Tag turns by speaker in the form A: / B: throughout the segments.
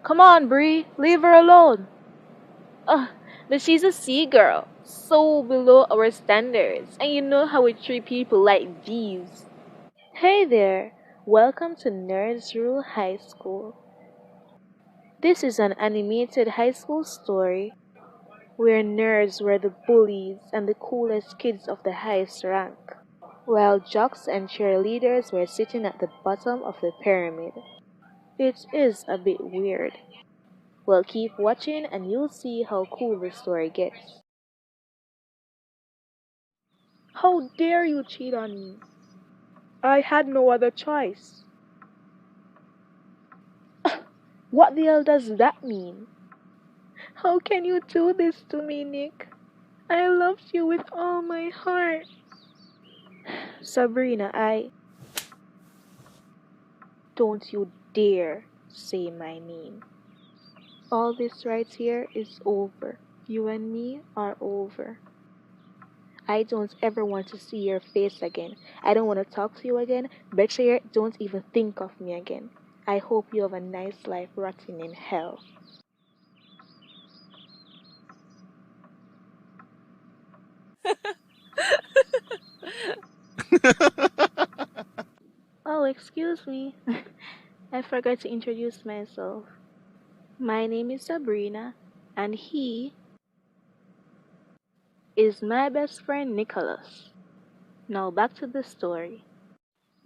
A: Come on, Bree, leave her alone. Ugh, but she's a sea girl, so below our standards, and you know how we treat people like these. Hey there, welcome to Nerds Rule High School. This is an animated high school story where nerds were the bullies and the coolest kids of the highest rank, while jocks and cheerleaders were sitting at the bottom of the pyramid. It is a bit weird. Well, keep watching and you'll see how cool the story gets. How dare you cheat on me? I had no other choice. What the hell does that mean? How can you do this to me, Nick? I loved you with all my heart. Sabrina, don't you dare say my name. All this right here is over. You and me are over. I don't ever want to see your face again. I don't want to talk to you again. Better yet, don't even think of me again. I hope you have a nice life rotting in hell. Oh, excuse me. I forgot to introduce myself. My name is Sabrina, and he is my best friend Nicholas. Now back to the story.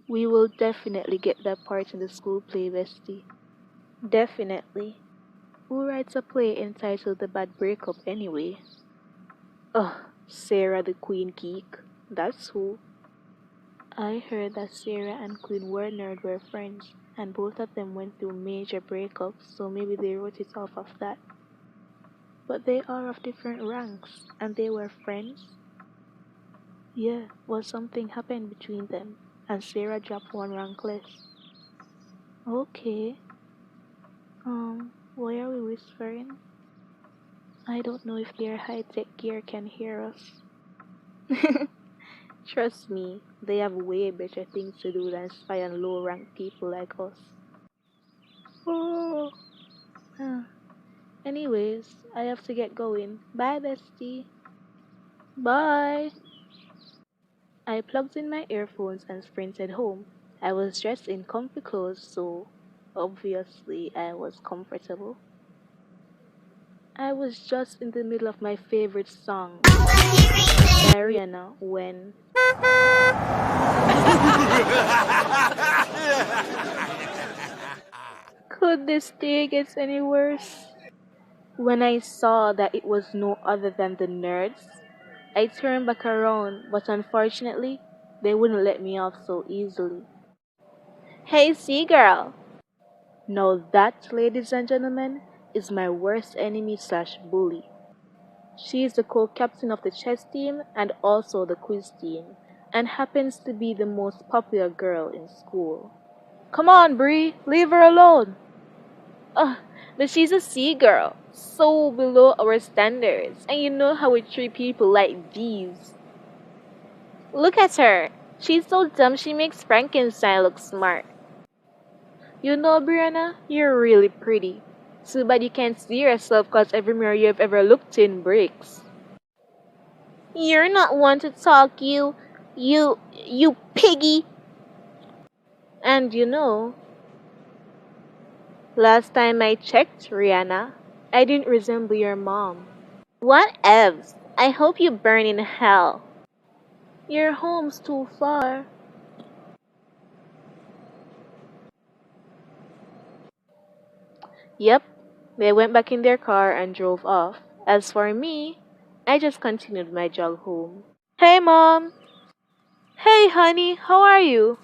A: We will definitely get that part in the school play, bestie. Definitely. Who writes a play entitled The Bad Breakup anyway? Ugh, Sarah the Queen Geek. That's who. I heard that Sarah and Queen Wernerd were friends, and both of them went through major breakups, so maybe they wrote it off of that. But they are of different ranks, and they were friends? Yeah, well, something happened between them, and Sarah dropped one rank less. Okay. Why are we whispering? I don't know if their high-tech gear can hear us. Trust me, they have way better things to do than spy on low-ranked people like us. Oh. Huh. Anyways, I have to get going. Bye, bestie. Bye. I plugged in my earphones and sprinted home. I was dressed in comfy clothes, so obviously I was comfortable. I was just in the middle of my favorite song by Rihanna when could this day get any worse? When I saw that it was no other than the nerds, I turned back around, but unfortunately, they wouldn't let me off so easily. Hey, Seagirl! Now that, ladies and gentlemen, is my worst enemy slash bully. She is the co-captain of the chess team and also the quiz team, and happens to be the most popular girl in school. Come on, Bree, leave her alone. Ugh, but she's a sea girl, so below our standards, and you know how we treat people like these. Look at her. She's so dumb she makes Frankenstein look smart. You know, Brianna, you're really pretty. Too bad you can't see yourself cause every mirror you've ever looked in breaks. You're not one to talk, you piggy. And you know, last time I checked, Rihanna, I didn't resemble your mom. What evs? I hope you burn in hell. Your home's too far. Yep, they went back in their car and drove off. As for me, I just continued my jog home. Hey, Mom! Hey, honey, how are you?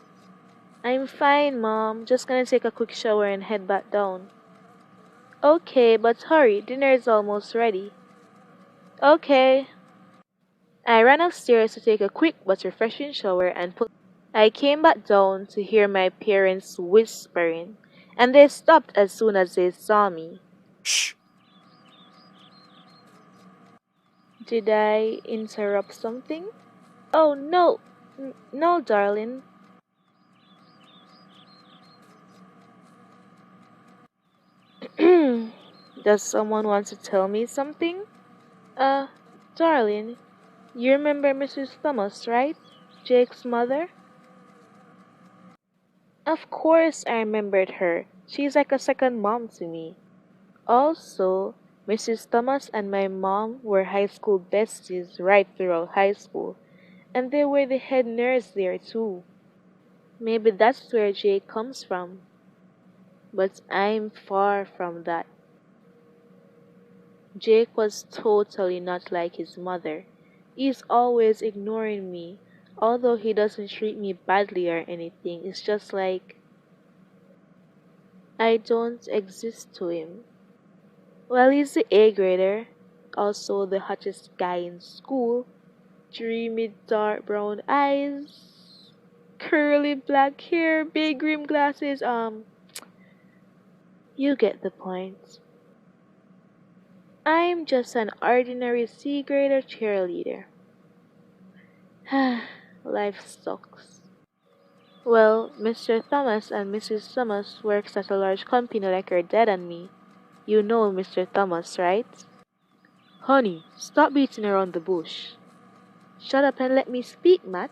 A: I'm fine, Mom. Just gonna take a quick shower and head back down. Okay, but hurry, dinner is almost ready. Okay. I ran upstairs to take a quick but refreshing shower and put. I came back down to hear my parents whispering, and they stopped as soon as they saw me.
B: Shh.
A: Did I interrupt something? Oh, no. No, darling. Does someone want to tell me something? Uh, darling, you remember Mrs. Thomas, right? Jake's mother? Of course I remembered her. She's like a second mom to me. Also, Mrs. Thomas and my mom were high school besties right throughout high school, and they were the head nurse there too. Maybe that's where Jake comes from. But I'm far from that. Jake was totally not like his mother. He's always ignoring me, although he doesn't treat me badly or anything. It's just like I don't exist to him. Well, he's the A grader, also the hottest guy in school, dreamy dark brown eyes, curly black hair, big rim glasses. You get the point. I'm just an ordinary C grader cheerleader. Life sucks. Well, Mr. Thomas and Mrs. Thomas works at a large company like your dad and me. You know Mr. Thomas, right? Honey, stop beating around the bush. Shut up and let me speak, Matt.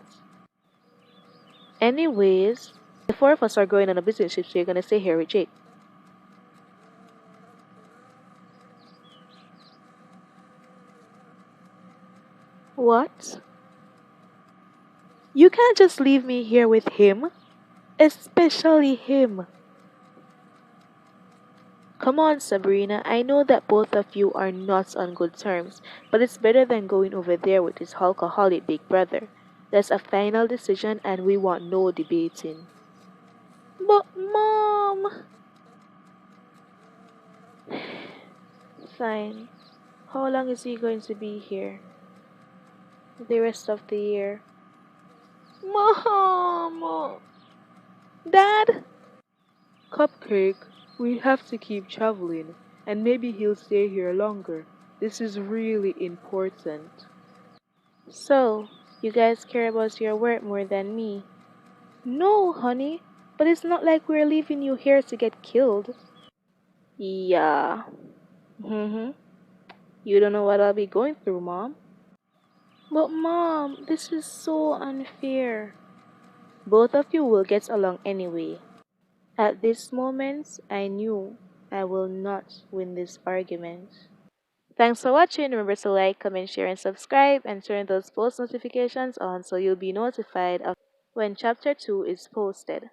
A: Anyways, the four of us are going on a business trip, so you're gonna stay here with Jake. What? You can't just leave me here with him, especially him. Come on, Sabrina. I know that both of you are not on good terms, but it's better than going over there with this alcoholic big brother. That's a final decision, and we want no debating. But, Mom! Fine. How long is he going to be here? The rest of the year. Mom! Dad! Cupcake, we have to keep traveling, and maybe he'll stay here longer. This is really important. So, you guys care about your work more than me? No, honey, but it's not like we're leaving you here to get killed. Yeah. Mm-hmm. You don't know what I'll be going through, Mom. But, Mom, this is so unfair. Both of you will get along anyway. At this moment, I knew I will not win this argument. Thanks for watching. Remember to like, comment, share, and subscribe, and turn those post notifications on so you'll be notified of when chapter 2 is posted.